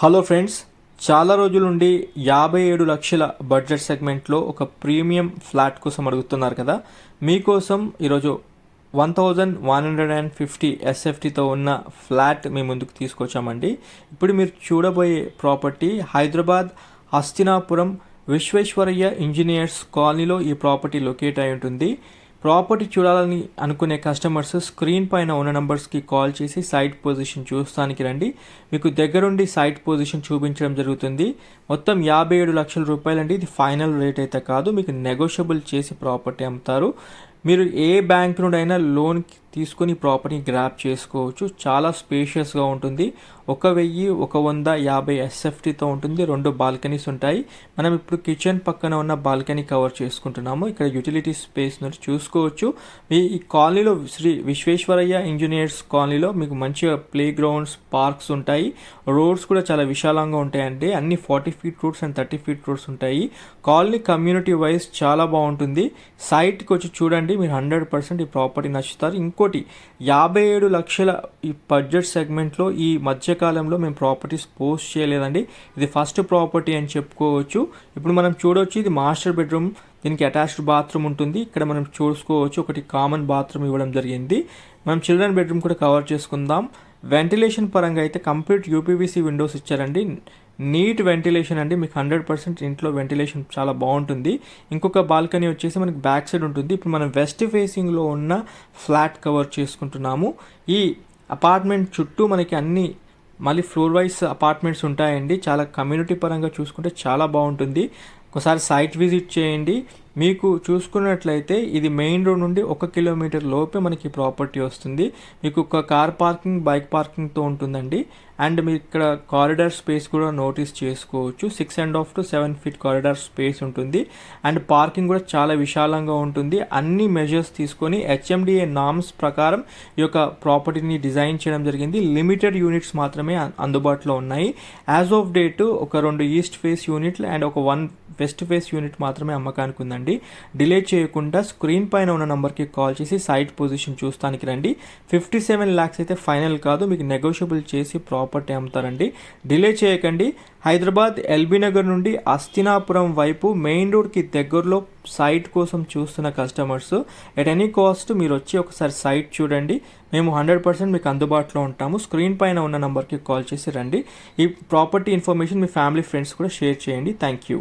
Hello friends, చాలా రోజుల నుండి 57 లక్షల బడ్జెట్ సెగ్మెంట్లో ఒక ప్రీమియం ఫ్లాట్ కోసం అడుగుతున్నారు కదా. మీకోసం ఈరోజు 1150 ఎస్ఎఫ్టీతో ఉన్న ఫ్లాట్ మీ ముందుకు తీసుకొచ్చామండి. ఇప్పుడు మీరు చూడబోయే ప్రాపర్టీ హైదరాబాద్ హస్తినాపురం విశ్వేశ్వరయ్య ఇంజనీర్స్ కాలనీలో ఈ ప్రాపర్టీ లొకేట్ అయి ఉంటుంది. ప్రాపర్టీ చూడాలని అనుకునే కస్టమర్స్ స్క్రీన్ పైన ఉన్న నెంబర్స్కి కాల్ చేసి సైట్ పొజిషన్ చూస్తానికి రండి. మీకు దగ్గరుండి సైట్ పొజిషన్ చూపించడం జరుగుతుంది. మొత్తం 57 లక్షల రూపాయలండి. ఇది ఫైనల్ రేట్ అయితే కాదు, మీకు నెగోషియబుల్ చేసి ప్రాపర్టీ అమ్ముతారు. మీరు ఏ బ్యాంక్ నుండి అయినా లోన్ తీసుకొని ప్రాపర్టీ గ్రాప్ చేసుకోవచ్చు. చాలా స్పేషియస్గా ఉంటుంది. 1150 ఎస్ఎఫ్టీతో ఉంటుంది. 2 బాల్కనీస్ ఉంటాయి. మనం ఇప్పుడు కిచెన్ పక్కన ఉన్న బాల్కనీ కవర్ చేసుకుంటున్నాము. ఇక్కడ యూటిలిటీ స్పేస్ నుండి చూసుకోవచ్చు. ఈ కాలనీలో శ్రీ విశ్వేశ్వరయ్య ఇంజనీర్స్ కాలనీలో మీకు మంచిగా ప్లే గ్రౌండ్స్, పార్క్స్ ఉంటాయి. రోడ్స్ కూడా చాలా విశాలంగా ఉంటాయండి. అన్ని 40 feet roads and 30 feet roads ఉంటాయి. కాలనీ కమ్యూనిటీ వైజ్ చాలా బాగుంటుంది. సైట్కి వచ్చి చూడండి, మీరు 100% ఈ ప్రాపర్టీ నచ్చుతారు. ఇంకోటి 57 లక్షల ఈ బడ్జెట్ సెగ్మెంట్లో ఈ మధ్యకాలంలో మేము ప్రాపర్టీస్ పోస్ట్ చేయలేదండి. ఇది ఫస్ట్ ప్రాపర్టీ అని చెప్పుకోవచ్చు. ఇప్పుడు మనం చూడవచ్చు, ఇది మాస్టర్ బెడ్రూమ్, దీనికి అటాచ్డ్ బాత్రూమ్ ఉంటుంది. ఇక్కడ మనం చూసుకోవచ్చు, ఒకటి కామన్ బాత్రూమ్ ఇవ్వడం జరిగింది. మనం చిల్డ్రన్ బెడ్రూమ్ కూడా కవర్ చేసుకుందాం. వెంటిలేషన్ పరంగా అయితే కంప్లీట్ యూపీవీసీ విండోస్ ఇచ్చారండి. నీట్ వెంటిలేషన్ అండి. మీకు 100% ఇంట్లో వెంటిలేషన్ చాలా బాగుంటుంది. ఇంకొక బాల్కనీ వచ్చేసి మనకి బ్యాక్ సైడ్ ఉంటుంది. ఇప్పుడు మనం వెస్ట్ ఫేసింగ్లో ఉన్న ఫ్లాట్ కవర్ చేసుకుంటున్నాము. ఈ అపార్ట్మెంట్ చుట్టూ మనకి అన్ని మళ్ళీ ఫ్లోర్ వైస్ అపార్ట్మెంట్స్ ఉంటాయండి. చాలా కమ్యూనిటీ పరంగా చూసుకుంటే చాలా బాగుంటుంది. ఒకసారి సైట్ విజిట్ చేయండి. మీకు చూసుకున్నట్లయితే ఇది మెయిన్ రోడ్ నుండి 1 కిలోమీటర్ లోపే మనకి ప్రాపర్టీ వస్తుంది. మీకు ఒక కార్ పార్కింగ్, బైక్ పార్కింగ్తో ఉంటుందండి. అండ్ మీరు ఇక్కడ కారిడార్ స్పేస్ కూడా నోటీస్ చేసుకోవచ్చు. 6.5 to 7 ఫీట్ కారిడార్ స్పేస్ ఉంటుంది. అండ్ పార్కింగ్ కూడా చాలా విశాలంగా ఉంటుంది. అన్ని మెజర్స్ తీసుకొని హెచ్ఎండిఏ నామ్స్ ప్రకారం ఈ యొక్క ప్రాపర్టీని డిజైన్ చేయడం జరిగింది. లిమిటెడ్ యూనిట్స్ మాత్రమే అందుబాటులో ఉన్నాయి. యాజ్ ఆఫ్ డేట్ ఒక 2 ఈస్ట్ ఫేస్ యూనిట్లు అండ్ ఒక 1 వెస్ట్ ఫేస్ యూనిట్ మాత్రమే అమ్మకానికి ఉందండి. డిలే చేయకుండా స్క్రీన్ పైన ఉన్న నంబర్కి కాల్ చేసి సైట్ పొజిషన్ చూస్తానికి రండి. 57 lakhs అయితే ఫైనల్ కాదు, మీకు నెగోషియబుల్ చేసి ప్రాపర్టీ అమ్ముతారండి. డిలే చేయకండి. హైదరాబాద్ ఎల్బీ నగర్ నుండి హస్తినాపురం వైపు మెయిన్ రోడ్కి దగ్గరలో సైట్ కోసం చూస్తున్న కస్టమర్స్ ఎట్ ఎనీ కాస్ట్ మీరు వచ్చి ఒకసారి సైట్ చూడండి. మేము 100% మీకు అందుబాటులో ఉంటాము. స్క్రీన్ పైన ఉన్న నంబర్కి కాల్ చేసి రండి. ఈ ప్రాపర్టీ ఇన్ఫర్మేషన్ మీ ఫ్యామిలీ, ఫ్రెండ్స్ కూడా షేర్ చేయండి. Thank you.